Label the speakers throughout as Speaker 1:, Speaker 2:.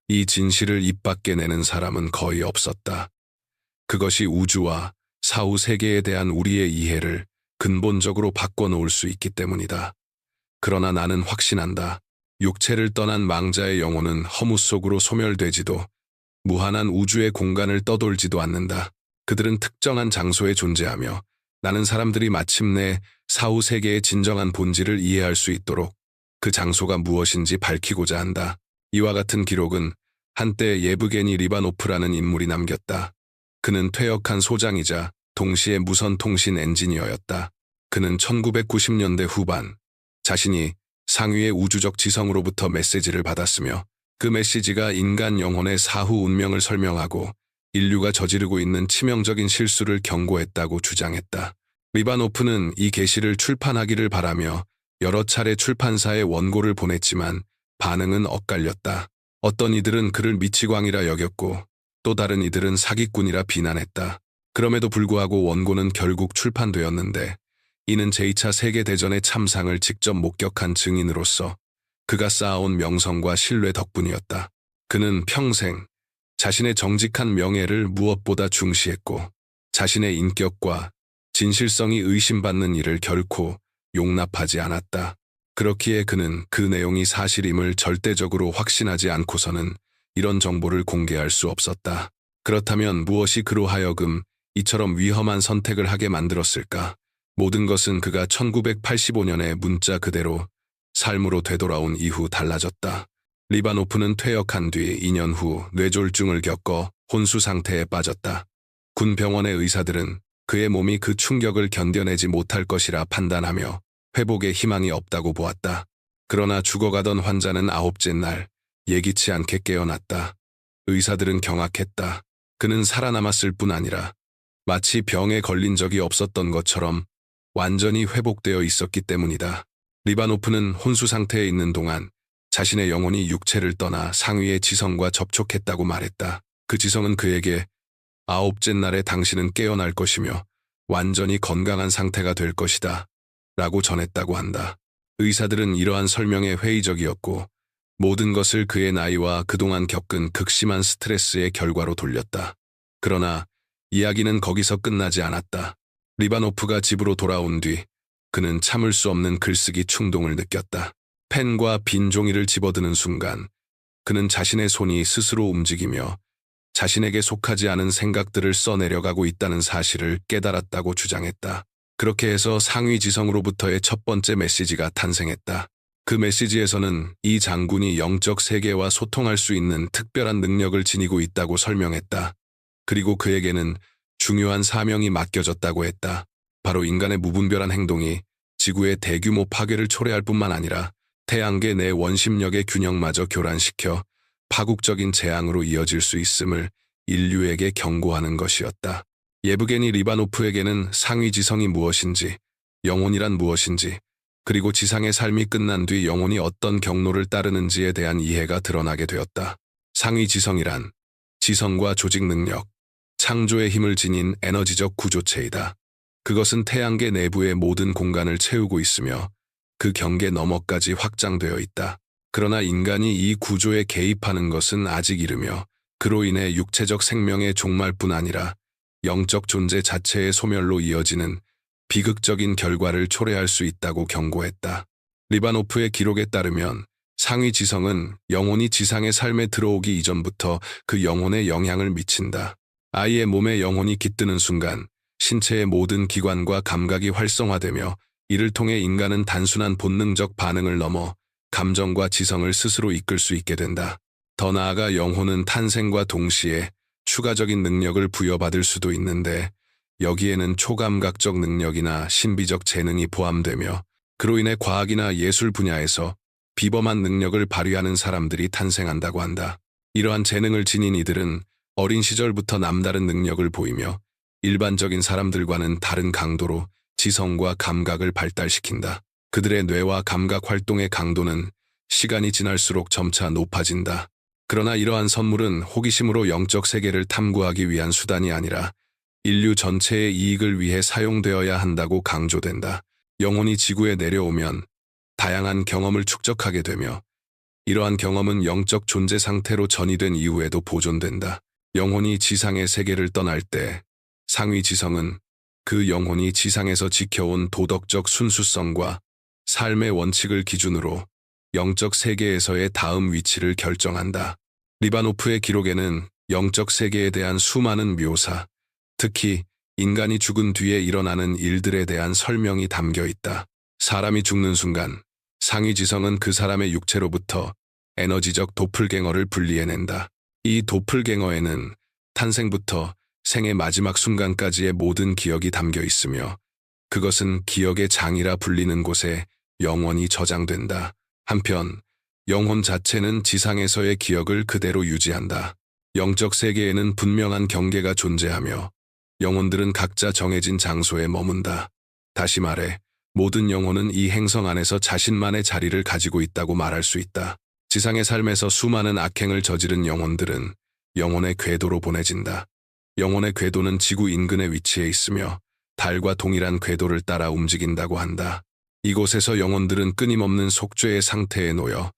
Speaker 1: 이 진실을 입 밖에 내는 사람은 거의 없었다. 그것이 우주와 사후 세계에 대한 우리의 이해를 근본적으로 바꿔놓을 수 있기 때문이다. 그러나 나는 확신한다. 육체를 떠난 망자의 영혼은 허무 속으로 소멸되지도 무한한 우주의 공간을 떠돌지도 않는다. 그들은 특정한 장소에 존재하며 나는 사람들이 마침내 사후 세계의 진정한 본질을 이해할 수 있도록 그 장소가 무엇인지 밝히고자 한다. 이와 같은 기록은 한때 예브게니 리바노프라는 인물이 남겼다. 그는 퇴역한 소장이자 동시에 무선 통신 엔지니어였다. 그는 1990년대 후반 자신이 상위의 우주적 지성으로부터 메시지를 받았으며 그 메시지가 인간 영혼의 사후 운명을 설명하고 인류가 저지르고 있는 치명적인 실수를 경고했다고 주장했다. 리바노프는 이 계시를 출판하기를 바라며 여러 차례 출판사에 원고를 보냈지만 반응은 엇갈렸다. 어떤 이들은 그를 미치광이라 여겼고 또 다른 이들은 사기꾼이라 비난했다. 그럼에도 불구하고 원고는 결국 출판되었는데 이는 제2차 세계대전의 참상을 직접 목격한 증인으로서 그가 쌓아온 명성과 신뢰 덕분이었다. 그는 평생 자신의 정직한 명예를 무엇보다 중시했고 자신의 인격과 진실성이 의심받는 일을 결코 용납하지 않았다. 그렇기에 그는 그 내용이 사실임을 절대적으로 확신하지 않고서는 이런 정보를 공개할 수 없었다. 그렇다면 무엇이 그로 하여금 이처럼 위험한 선택을 하게 만들었을까? 모든 것은 그가 1985년에 문자 그대로 삶으로 되돌아온 이후 달라졌다. 리바노프는 퇴역한 뒤 2년 후 뇌졸중을 겪어 혼수 상태에 빠졌다. 군 병원의 의사들은 그의 몸이 그 충격을 견뎌내지 못할 것이라 판단하며 회복의 희망이 없다고 보았다. 그러나 죽어가던 환자는 9째 날 예기치 않게 깨어났다. 의사들은 경악했다. 그는 살아남았을 뿐 아니라 마치 병에 걸린 적이 없었던 것처럼 완전히 회복되어 있었기 때문이다. 리바노프는 혼수 상태에 있는 동안 자신의 영혼이 육체를 떠나 상위의 지성과 접촉했다고 말했다. 그 지성은 그에게 9째 날에 당신은 깨어날 것이며 완전히 건강한 상태가 될 것이다 라고 전했다고 한다. 의사들은 이러한 설명에 회의적이었고 모든 것을 그의 나이와 그동안 겪은 극심한 스트레스의 결과로 돌렸다. 그러나 이야기는 거기서 끝나지 않았다. 리바노프가 집으로 돌아온 뒤 그는 참을 수 없는 글쓰기 충동을 느꼈다. 펜과 빈 종이를 집어드는 순간 그는 자신의 손이 스스로 움직이며 자신에게 속하지 않은 생각들을 써내려가고 있다는 사실을 깨달았다고 주장했다. 그렇게 해서 상위 지성으로부터의 첫 번째 메시지가 탄생했다. 그 메시지에서는 이 장군이 영적 세계와 소통할 수 있는 특별한 능력을 지니고 있다고 설명했다. 그리고 그에게는 중요한 사명이 맡겨졌다고 했다. 바로 인간의 무분별한 행동이 지구의 대규모 파괴를 초래할 뿐만 아니라 태양계 내 원심력의 균형마저 교란시켜 파국적인 재앙으로 이어질 수 있음을 인류에게 경고하는 것이었다. 예브게니 리바노프에게는 상위 지성이 무엇인지, 영혼이란 무엇인지, 그리고 지상의 삶이 끝난 뒤 영혼이 어떤 경로를 따르는지에 대한 이해가 드러나게 되었다. 상위 지성이란 지성과 조직 능력, 창조의 힘을 지닌 에너지적 구조체이다. 그것은 태양계 내부의 모든 공간을 채우고 있으며 그 경계 너머까지 확장되어 있다. 그러나 인간이 이 구조에 개입하는 것은 아직 이르며 그로 인해 육체적 생명의 종말뿐 아니라 영적 존재 자체의 소멸로 이어지는 비극적인 결과를 초래할 수 있다고 경고했다. 리바노프의 기록에 따르면 상위 지성은 영혼이 지상의 삶에 들어오기 이전부터 그 영혼에 영향을 미친다. 아이의 몸에 영혼이 깃드는 순간 신체의 모든 기관과 감각이 활성화되며 이를 통해 인간은 단순한 본능적 반응을 넘어 감정과 지성을 스스로 이끌 수 있게 된다. 더 나아가 영혼은 탄생과 동시에 추가적인 능력을 부여받을 수도 있는데 여기에는 초감각적 능력이나 신비적 재능이 포함되며 그로 인해 과학이나 예술 분야에서 비범한 능력을 발휘하는 사람들이 탄생한다고 한다. 이러한 재능을 지닌 이들은 어린 시절부터 남다른 능력을 보이며 일반적인 사람들과는 다른 강도로 지성과 감각을 발달시킨다. 그들의 뇌와 감각 활동의 강도는 시간이 지날수록 점차 높아진다. 그러나 이러한 선물은 호기심으로 영적 세계를 탐구하기 위한 수단이 아니라 인류 전체의 이익을 위해 사용되어야 한다고 강조된다. 영혼이 지구에 내려오면 다양한 경험을 축적하게 되며 이러한 경험은 영적 존재 상태로 전이된 이후에도 보존된다. 영혼이 지상의 세계를 떠날 때 상위 지성은 그 영혼이 지상에서 지켜온 도덕적 순수성과 삶의 원칙을 기준으로 영적 세계에서의 다음 위치를 결정한다. 리바노프의 기록에는 영적 세계에 대한 수많은 묘사, 특히 인간이 죽은 뒤에 일어나는 일들에 대한 설명이 담겨 있다. 사람이 죽는 순간 상위 지성은 그 사람의 육체로부터 에너지적 도플갱어를 분리해낸다. 이 도플갱어에는 탄생부터 생의 마지막 순간까지의 모든 기억이 담겨 있으며 그것은 기억의 장이라 불리는 곳에 영원히 저장된다. 한편 영혼 자체는 지상에서의 기억을 그대로 유지한다. 영적 세계에는 분명한 경계가 존재하며 영혼들은 각자 정해진 장소에 머문다. 다시 말해 모든 영혼은 이 행성 안에서 자신만의 자리를 가지고 있다고 말할 수 있다. 지상의 삶에서 수많은 악행을 저지른 영혼들은 영혼의 궤도로 보내진다. 영혼의 궤도는 지구 인근에 위치해 있으며 달과 동일한 궤도를 따라 움직인다고 한다. 이곳에서 영혼들은 끊임없는 속죄의 상태에 놓여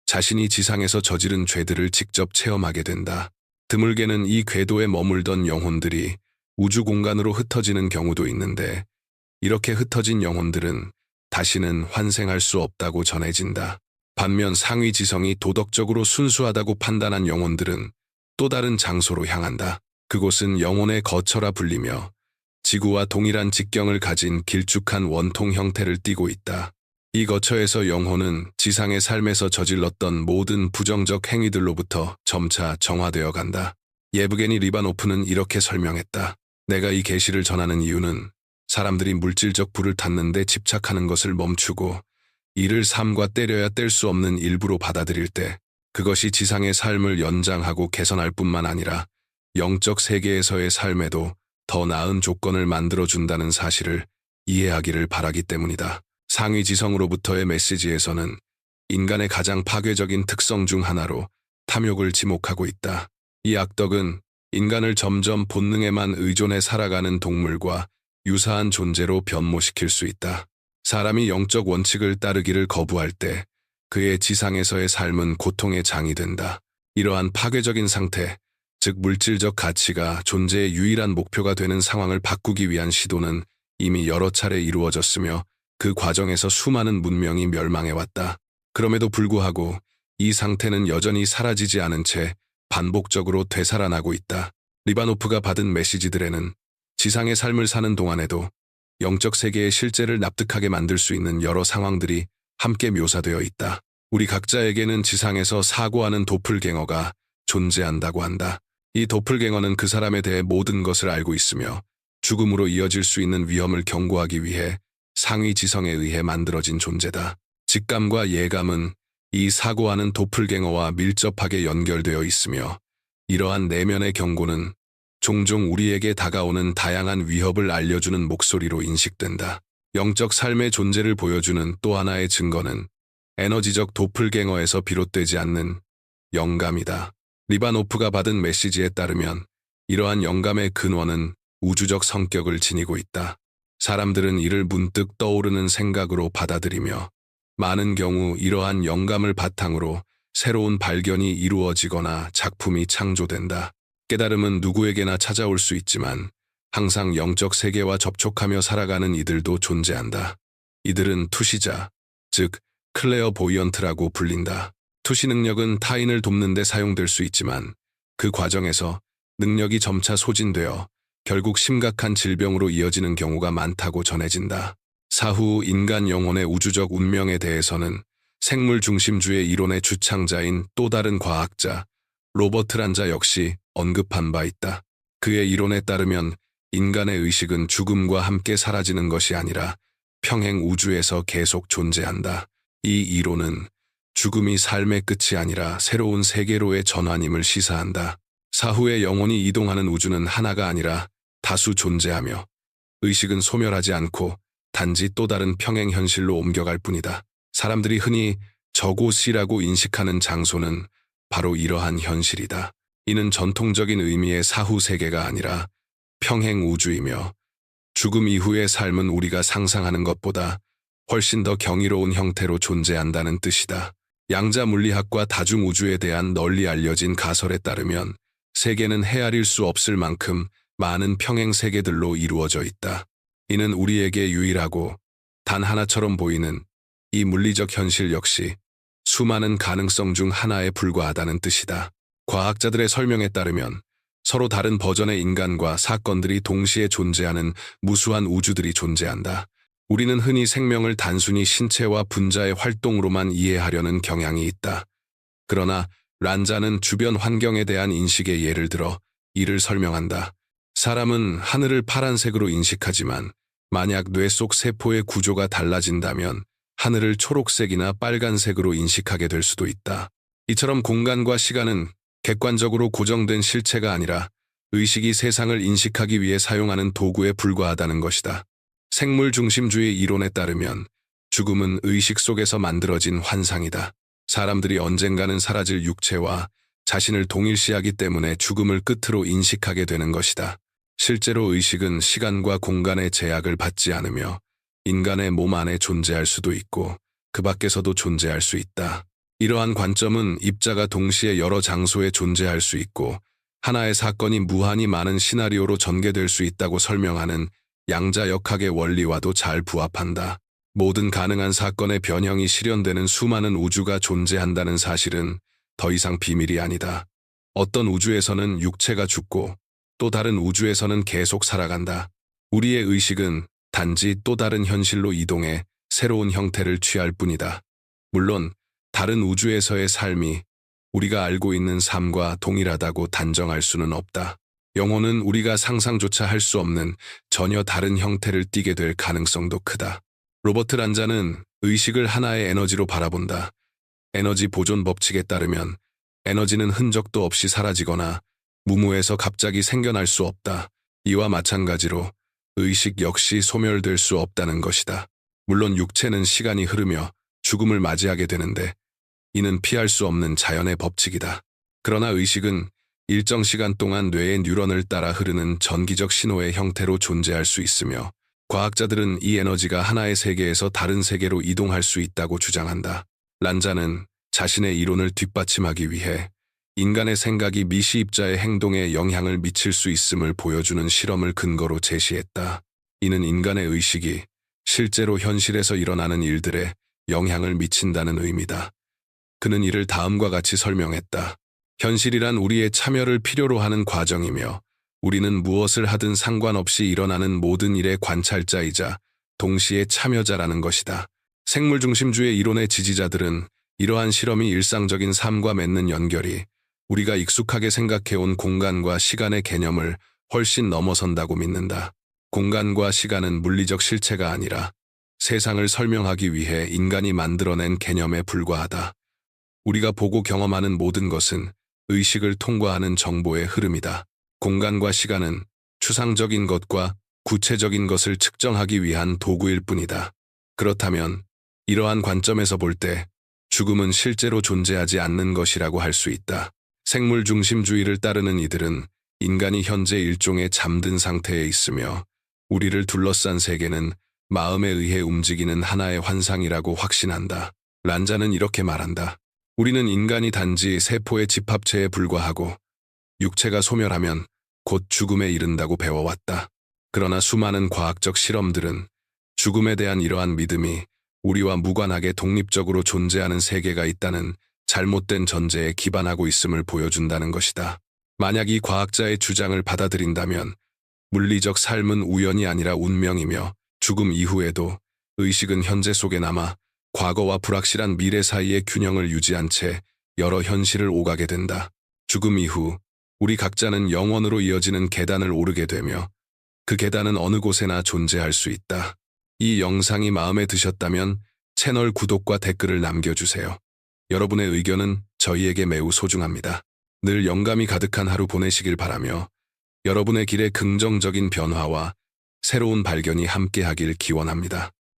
Speaker 1: 자신이 지상에서 저지른 죄들을 직접 체험하게 된다. 드물게는 이 궤도에 머물던 영혼들이 우주 공간으로 흩어지는 경우도 있는데 이렇게 흩어진 영혼들은 다시는 환생할 수 없다고 전해진다. 반면 상위 지성이 도덕적으로 순수하다고 판단한 영혼들은 또 다른 장소로 향한다. 그곳은 영혼의 거처라 불리며 지구와 동일한 직경을 가진 길쭉한 원통 형태를 띠고 있다. 이 거처에서 영혼은 지상의 삶에서 저질렀던 모든 부정적 행위들로부터 점차 정화되어 간다. 예브게니 리바노프는 이렇게 설명했다. 내가 이 계시를 전하는 이유는 사람들이 물질적 부를 탔는데 집착하는 것을 멈추고 이를 삶과 때려야 뗄 수 없는 일부로 받아들일 때 그것이 지상의 삶을 연장하고 개선할 뿐만 아니라 영적 세계에서의 삶에도 더 나은 조건을 만들어준다는 사실을 이해하기를 바라기 때문이다. 상위 지성으로부터의 메시지에서는 인간의 가장 파괴적인 특성 중 하나로 탐욕을 지목하고 있다. 이 악덕은 인간을 점점 본능에만 의존해 살아가는 동물과 유사한 존재로 변모시킬 수 있다. 사람이 영적 원칙을 따르기를 거부할 때 그의 지상에서의 삶은 고통의 장이 된다. 이러한 파괴적인 상태, 즉 물질적 가치가 존재의 유일한 목표가 되는 상황을 바꾸기 위한 시도는 이미 여러 차례 이루어졌으며 그 과정에서 수많은 문명이 멸망해왔다. 그럼에도 불구하고 이 상태는 여전히 사라지지 않은 채 반복적으로 되살아나고 있다. 리바노프가 받은 메시지들에는 지상의 삶을 사는 동안에도 영적 세계의 실제를 납득하게 만들 수 있는 여러 상황들이 함께 묘사되어 있다. 우리 각자에게는 지상에서 사고하는 도플갱어가 존재한다고 한다. 이 도플갱어는 그 사람에 대해 모든 것을 알고 있으며 죽음으로 이어질 수 있는 위험을 경고하기 위해 상위 지성에 의해 만들어진 존재다. 직감과 예감은 이 사고하는 도플갱어와 밀접하게 연결되어 있으며 이러한 내면의 경고는 종종 우리에게 다가오는 다양한 위협을 알려주는 목소리로 인식된다. 영적 삶의 존재를 보여주는 또 하나의 증거는 에너지적 도플갱어에서 비롯되지 않는 영감이다. 리바노프가 받은 메시지에 따르면 이러한 영감의 근원은 우주적 성격을 지니고 있다. 사람들은 이를 문득 떠오르는 생각으로 받아들이며 많은 경우 이러한 영감을 바탕으로 새로운 발견이 이루어지거나 작품이 창조된다. 깨달음은 누구에게나 찾아올 수 있지만 항상 영적 세계와 접촉하며 살아가는 이들도 존재한다. 이들은 투시자, 즉 클레어보이언트라고 불린다. 투시 능력은 타인을 돕는 데 사용될 수 있지만 그 과정에서 능력이 점차 소진되어 결국 심각한 질병으로 이어지는 경우가 많다고 전해진다. 사후 인간 영혼의 우주적 운명에 대해서는 생물 중심주의 이론의 주창자인 또 다른 과학자 로버트 란자 역시 언급한 바 있다. 그의 이론에 따르면 인간의 의식은 죽음과 함께 사라지는 것이 아니라 평행 우주에서 계속 존재한다. 이 이론은 죽음이 삶의 끝이 아니라 새로운 세계로의 전환임을 시사한다. 사후에 영혼이 이동하는 우주는 하나가 아니라 다수 존재하며 의식은 소멸하지 않고 단지 또 다른 평행 현실로 옮겨갈 뿐이다. 사람들이 흔히 저곳이라고 인식하는 장소는 바로 이러한 현실이다. 이는 전통적인 의미의 사후 세계가 아니라 평행 우주이며 죽음 이후의 삶은 우리가 상상하는 것보다 훨씬 더 경이로운 형태로 존재한다는 뜻이다. 양자 물리학과 다중우주에 대한 널리 알려진 가설에 따르면 세계는 헤아릴 수 없을 만큼 많은 평행 세계들로 이루어져 있다. 이는 우리에게 유일하고 단 하나처럼 보이는 이 물리적 현실 역시 수많은 가능성 중 하나에 불과하다는 뜻이다. 과학자들의 설명에 따르면 서로 다른 버전의 인간과 사건들이 동시에 존재하는 무수한 우주들이 존재한다. 우리는 흔히 생명을 단순히 신체와 분자의 활동으로만 이해하려는 경향이 있다. 그러나 란자는 주변 환경에 대한 인식의 예를 들어 이를 설명한다. 사람은 하늘을 파란색으로 인식하지만 만약 뇌 속 세포의 구조가 달라진다면 하늘을 초록색이나 빨간색으로 인식하게 될 수도 있다. 이처럼 공간과 시간은 객관적으로 고정된 실체가 아니라 의식이 세상을 인식하기 위해 사용하는 도구에 불과하다는 것이다. 생물 중심주의 이론에 따르면 죽음은 의식 속에서 만들어진 환상이다. 사람들이 언젠가는 사라질 육체와 자신을 동일시하기 때문에 죽음을 끝으로 인식하게 되는 것이다. 실제로 의식은 시간과 공간의 제약을 받지 않으며 인간의 몸 안에 존재할 수도 있고 그 밖에서도 존재할 수 있다. 이러한 관점은 입자가 동시에 여러 장소에 존재할 수 있고 하나의 사건이 무한히 많은 시나리오로 전개될 수 있다고 설명하는 양자역학의 원리와도 잘 부합한다. 모든 가능한 사건의 변형이 실현되는 수많은 우주가 존재한다는 사실은 더 이상 비밀이 아니다. 어떤 우주에서는 육체가 죽고 또 다른 우주에서는 계속 살아간다. 우리의 의식은 단지 또 다른 현실로 이동해 새로운 형태를 취할 뿐이다. 물론 다른 우주에서의 삶이 우리가 알고 있는 삶과 동일하다고 단정할 수는 없다. 영혼은 우리가 상상조차 할 수 없는 전혀 다른 형태를 띠게 될 가능성도 크다. 로버트 란자는 의식을 하나의 에너지로 바라본다. 에너지 보존 법칙에 따르면 에너지는 흔적도 없이 사라지거나 무무에서 갑자기 생겨날 수 없다. 이와 마찬가지로 의식 역시 소멸될 수 없다는 것이다. 물론 육체는 시간이 흐르며 죽음을 맞이하게 되는데 이는 피할 수 없는 자연의 법칙이다. 그러나 의식은 일정 시간 동안 뇌의 뉴런을 따라 흐르는 전기적 신호의 형태로 존재할 수 있으며 과학자들은 이 에너지가 하나의 세계에서 다른 세계로 이동할 수 있다고 주장한다. 란자는 자신의 이론을 뒷받침하기 위해 인간의 생각이 미시입자의 행동에 영향을 미칠 수 있음을 보여주는 실험을 근거로 제시했다. 이는 인간의 의식이 실제로 현실에서 일어나는 일들에 영향을 미친다는 의미다. 그는 이를 다음과 같이 설명했다. 현실이란 우리의 참여를 필요로 하는 과정이며 우리는 무엇을 하든 상관없이 일어나는 모든 일의 관찰자이자 동시에 참여자라는 것이다. 생물중심주의 이론의 지지자들은 이러한 실험이 일상적인 삶과 맺는 연결이 우리가 익숙하게 생각해온 공간과 시간의 개념을 훨씬 넘어선다고 믿는다. 공간과 시간은 물리적 실체가 아니라 세상을 설명하기 위해 인간이 만들어낸 개념에 불과하다. 우리가 보고 경험하는 모든 것은 의식을 통과하는 정보의 흐름이다. 공간과 시간은 추상적인 것과 구체적인 것을 측정하기 위한 도구일 뿐이다. 그렇다면 이러한 관점에서 볼 때 죽음은 실제로 존재하지 않는 것이라고 할 수 있다. 생물 중심주의를 따르는 이들은 인간이 현재 일종의 잠든 상태에 있으며 우리를 둘러싼 세계는 마음에 의해 움직이는 하나의 환상이라고 확신한다. 란자는 이렇게 말한다. 우리는 인간이 단지 세포의 집합체에 불과하고 육체가 소멸하면 곧 죽음에 이른다고 배워왔다. 그러나 수많은 과학적 실험들은 죽음에 대한 이러한 믿음이 우리와 무관하게 독립적으로 존재하는 세계가 있다는 잘못된 전제에 기반하고 있음을 보여준다는 것이다. 만약 이 과학자의 주장을 받아들인다면 물리적 삶은 우연이 아니라 운명이며 죽음 이후에도 의식은 현재 속에 남아 과거와 불확실한 미래 사이의 균형을 유지한 채 여러 현실을 오가게 된다. 죽음 이후 우리 각자는 영원으로 이어지는 계단을 오르게 되며 그 계단은 어느 곳에나 존재할 수 있다. 이 영상이 마음에 드셨다면 채널 구독과 댓글을 남겨주세요. 여러분의 의견은 저희에게 매우 소중합니다. 늘 영감이 가득한 하루 보내시길 바라며 여러분의 길에 긍정적인 변화와 새로운 발견이 함께하길 기원합니다.